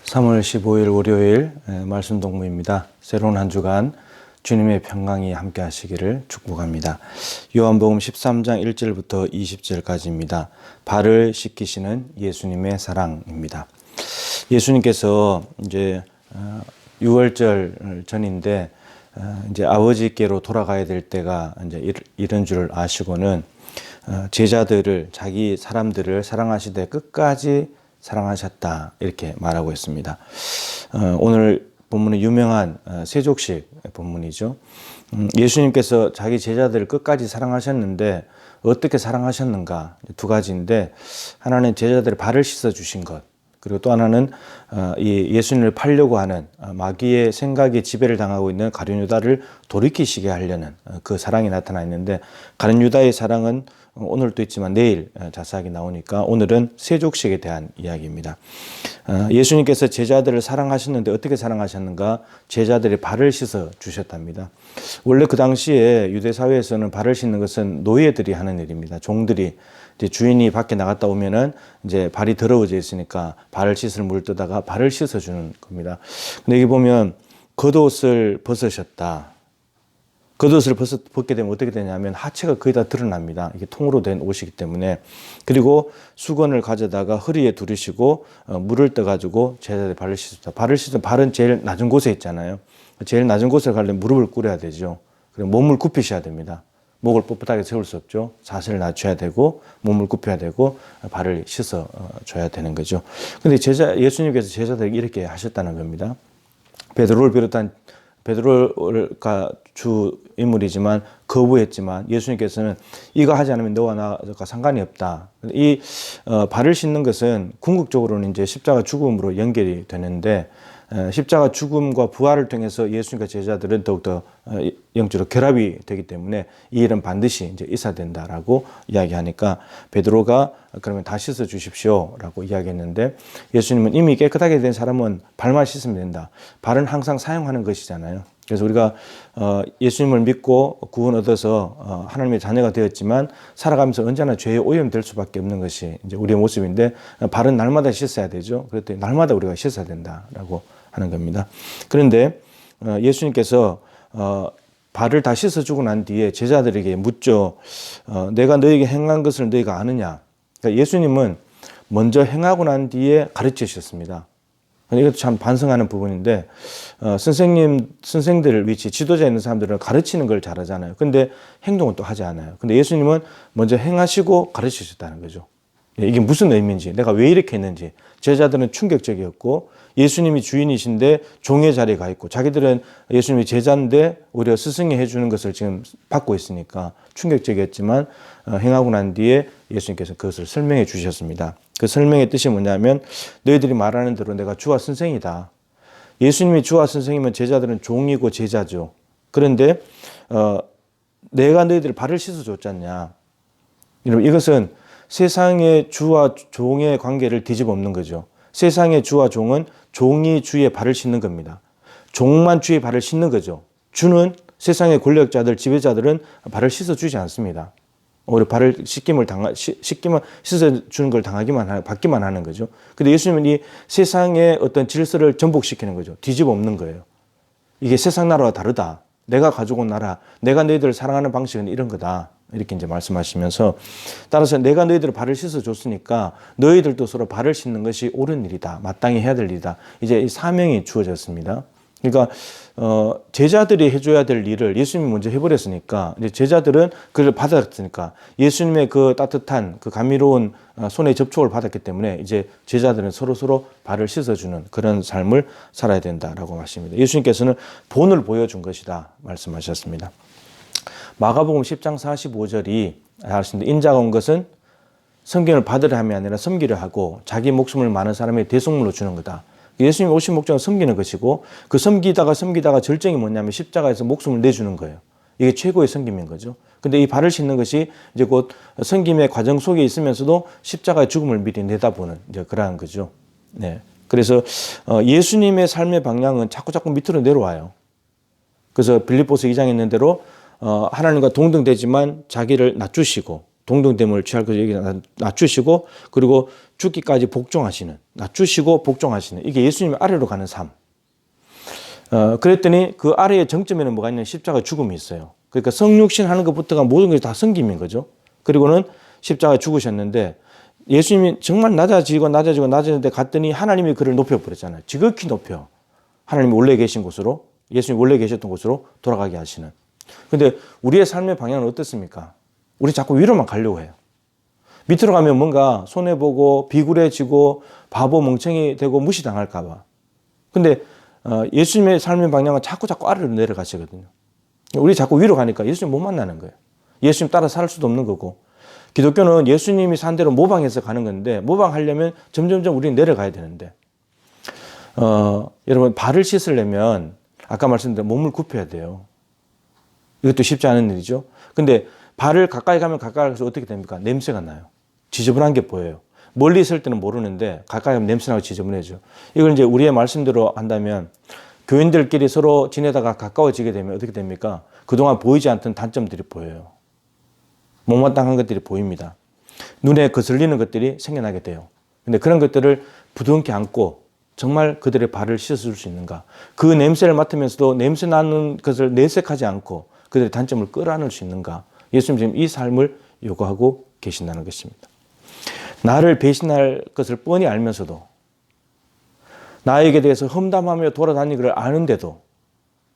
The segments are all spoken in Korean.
3월 15일 월요일 말씀 동무입니다. 새로운 한 주간 주님의 평강이 함께 하시기를 축복합니다. 요한복음 13장 1절부터 20절까지입니다. 발을 씻기시는 예수님의 사랑입니다. 예수님께서 이제 6월절 전인데 이제 아버지께로 돌아가야 될 때가 이제 이런 줄 아시고는 제자들을 자기 사람들을 사랑하시되 끝까지 사랑하셨다 이렇게 말하고 있습니다. 오늘 본문은 유명한 세족식 본문이죠. 예수님께서 자기 제자들을 끝까지 사랑하셨는데 어떻게 사랑하셨는가 두 가지인데, 하나는 제자들의 발을 씻어 주신 것, 그리고 또 하나는 이 예수님을 팔려고 하는 마귀의 생각에 지배를 당하고 있는 가룟 유다를 돌이키시게 하려는 그 사랑이 나타나 있는데, 가룟 유다의 사랑은 오늘도 있지만 내일 자세하게 나오니까 오늘은 세족식에 대한 이야기입니다. 예수님께서 제자들을 사랑하셨는데 어떻게 사랑하셨는가? 제자들의 발을 씻어 주셨답니다. 원래 그 당시에 유대 사회에서는 발을 씻는 것은 노예들이 하는 일입니다. 종들이 이제 주인이 밖에 나갔다 오면은 이제 발이 더러워져 있으니까 발을 씻을 물을 뜨다가 발을 씻어 주는 겁니다. 근데 여기 보면 겉옷을 벗으셨다. 겉옷을 벗게 되면 어떻게 되냐면 하체가 거의 다 드러납니다. 이게 통으로 된 옷이기 때문에. 그리고 수건을 가져다가 허리에 두르시고 물을 떠가지고 제자들의 발을 씻었다. 발을 씻으면 발은 제일 낮은 곳에 있잖아요. 제일 낮은 곳에 가려면 무릎을 꿇어야 되죠. 그리고 몸을 굽히셔야 됩니다. 목을 뻣뻣하게 세울 수 없죠. 자세를 낮춰야 되고 몸을 굽혀야 되고 발을 씻어 줘야 되는 거죠. 근데 예수님께서 제자들에게 이렇게 하셨다는 겁니다. 베드로를 비롯한 베드로가 주 인물이지만 거부했지만 예수님께서는 이거 하지 않으면 너와 나가 상관이 없다. 이 발을 씻는 것은 궁극적으로는 이제 십자가 죽음으로 연결이 되는데, 십자가 죽음과 부활을 통해서 예수님과 제자들은 더욱더 영적으로 결합이 되기 때문에 이 일은 반드시 이제 있어야 된다라고 이야기하니까 베드로가 그러면 다 씻어 주십시오라고 이야기했는데, 예수님은 이미 깨끗하게 된 사람은 발만 씻으면 된다. 발은 항상 사용하는 것이잖아요. 그래서 우리가 예수님을 믿고 구원 얻어서 하나님의 자녀가 되었지만 살아가면서 언제나 죄에 오염될 수밖에 없는 것이 이제 우리의 모습인데, 발은 날마다 씻어야 되죠. 그랬더니 날마다 우리가 씻어야 된다라고 하는 겁니다. 그런데 예수님께서 발을 다 씻어주고 난 뒤에 제자들에게 묻죠. 내가 너에게 행한 것을 너희가 아느냐? 그러니까 예수님은 먼저 행하고 난 뒤에 가르치셨습니다. 이것도 참 반성하는 부분인데, 선생들 위치, 지도자에 있는 사람들은 가르치는 걸 잘하잖아요. 근데 행동은 또 하지 않아요. 근데 예수님은 먼저 행하시고 가르치셨다는 거죠. 이게 무슨 의미인지, 내가 왜 이렇게 했는지. 제자들은 충격적이었고, 예수님이 주인이신데 종의 자리에 가 있고, 자기들은 예수님이 제자인데 오히려 스승이 해주는 것을 지금 받고 있으니까 충격적이었지만, 행하고 난 뒤에 예수님께서 그것을 설명해 주셨습니다. 그 설명의 뜻이 뭐냐면, 너희들이 말하는 대로 내가 주와 선생이다. 예수님이 주와 선생이면 제자들은 종이고 제자죠. 그런데 내가 너희들 발을 씻어줬잖냐. 이것은 세상의 주와 종의 관계를 뒤집어엎는 거죠. 세상의 주와 종은 종이 주의 발을 씻는 겁니다. 종만 주의 발을 씻는 거죠. 주는 세상의 권력자들, 지배자들은 발을 씻어주지 않습니다. 오히려 발을 씻어주는 걸 받기만 하는 거죠. 근데 예수님은 이 세상의 어떤 질서를 전복시키는 거죠. 뒤집어엎는 거예요. 이게 세상 나라와 다르다. 내가 가지고 온 나라, 내가 너희들을 사랑하는 방식은 이런 거다. 이렇게 이제 말씀하시면서, 따라서 내가 너희들을 발을 씻어줬으니까 너희들도 서로 발을 씻는 것이 옳은 일이다. 마땅히 해야 될 일이다. 이제 이 사명이 주어졌습니다. 그러니까 제자들이 해줘야 될 일을 예수님이 먼저 해버렸으니까, 이제 제자들은 그걸 받았으니까, 예수님의 그 따뜻한 그 감미로운 손의 접촉을 받았기 때문에 이제 제자들은 서로 발을 씻어주는 그런 삶을 살아야 된다라고 말씀합니다. 예수님께서는 본을 보여준 것이다 말씀하셨습니다. 마가복음 10장 45절이 하시는데, 인자가 온 것은 섬김을 받으려 함이 아니라 섬기려 하고 자기 목숨을 많은 사람의 대속물로 주는 거다. 예수님이 오신 목적은 섬기는 것이고, 그 섬기다가 절정이 뭐냐면 십자가에서 목숨을 내주는 거예요. 이게 최고의 섬김인 거죠. 근데 이 발을 씻는 것이 이제 곧 섬김의 과정 속에 있으면서도 십자가의 죽음을 미리 내다보는 이제 그러한 거죠. 네. 그래서 예수님의 삶의 방향은 자꾸 밑으로 내려와요. 그래서 빌립보서 2장에 있는 대로 하나님과 동등되지만 자기를 낮추시고, 동등됨을 취할 것을 여기 낮추시고 그리고 죽기까지 복종하시는, 낮추시고 복종하시는, 이게 예수님의 아래로 가는 삶. 그랬더니 그 아래의 정점에는 뭐가 있냐면 십자가 죽음이 있어요. 그러니까 성육신 하는 것부터가 모든 것이 다 성김인 거죠. 그리고는 십자가 죽으셨는데 예수님이 정말 낮아지는데 갔더니 하나님이 그를 높여버렸잖아요. 지극히 높여. 하나님이 원래 계신 곳으로, 예수님이 원래 계셨던 곳으로 돌아가게 하시는. 근데 우리의 삶의 방향은 어떻습니까? 우리 자꾸 위로만 가려고 해요. 밑으로 가면 뭔가 손해보고 비굴해지고 바보 멍청이 되고 무시당할까 봐. 근데 예수님의 삶의 방향은 자꾸 아래로 내려가시거든요. 우리 자꾸 위로 가니까 예수님 못 만나는 거예요. 예수님 따라 살 수도 없는 거고. 기독교는 예수님이 산 대로 모방해서 가는 건데 모방하려면 점점점 우리는 내려가야 되는데 여러분 발을 씻으려면 아까 말씀드린 몸을 굽혀야 돼요. 이것도 쉽지 않은 일이죠. 근데 발을 가까이 가면 가까이 가서 어떻게 됩니까? 냄새가 나요. 지저분한 게 보여요. 멀리 있을 때는 모르는데 가까이 가면 냄새나고 지저분해져. 이걸 이제 우리의 말씀대로 한다면 교인들끼리 서로 지내다가 가까워지게 되면 어떻게 됩니까? 그동안 보이지 않던 단점들이 보여요. 못마땅한 것들이 보입니다. 눈에 거슬리는 것들이 생겨나게 돼요. 근데 그런 것들을 부둥켜 안고 정말 그들의 발을 씻어줄 수 있는가? 그 냄새를 맡으면서도 냄새 나는 것을 내색하지 않고 그들의 단점을 끌어안을 수 있는가? 예수님 지금 이 삶을 요구하고 계신다는 것입니다. 나를 배신할 것을 뻔히 알면서도 나에게 대해서 험담하며 돌아다니기를 아는데도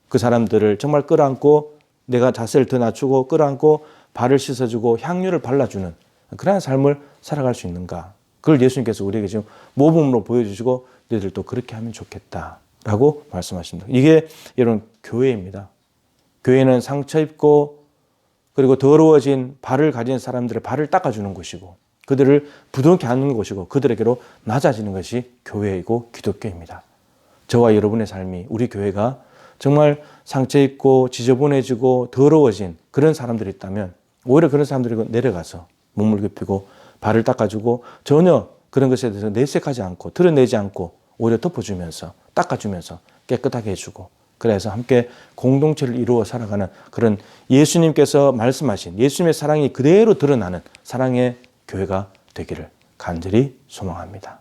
그 사람들을 정말 끌어안고 내가 자세를 더 낮추고 끌어안고 발을 씻어주고 향유를 발라주는 그러한 삶을 살아갈 수 있는가? 그걸 예수님께서 우리에게 지금 모범으로 보여주시고 너희들도 그렇게 하면 좋겠다라고 말씀하십니다. 이게 여러분 교회입니다. 교회는 상처 입고 그리고 더러워진 발을 가진 사람들의 발을 닦아주는 곳이고 그들을 부둥켜 안는 곳이고 그들에게로 낮아지는 것이 교회이고 기독교입니다. 저와 여러분의 삶이 우리 교회가 정말 상처 입고 지저분해지고 더러워진 그런 사람들이 있다면 오히려 그런 사람들이 내려가서 몸을 굽히고 발을 닦아주고 전혀 그런 것에 대해서 내색하지 않고 드러내지 않고 오히려 덮어주면서 닦아주면서 깨끗하게 해주고 그래서 함께 공동체를 이루어 살아가는 그런 예수님께서 말씀하신 예수님의 사랑이 그대로 드러나는 사랑의 교회가 되기를 간절히 소망합니다.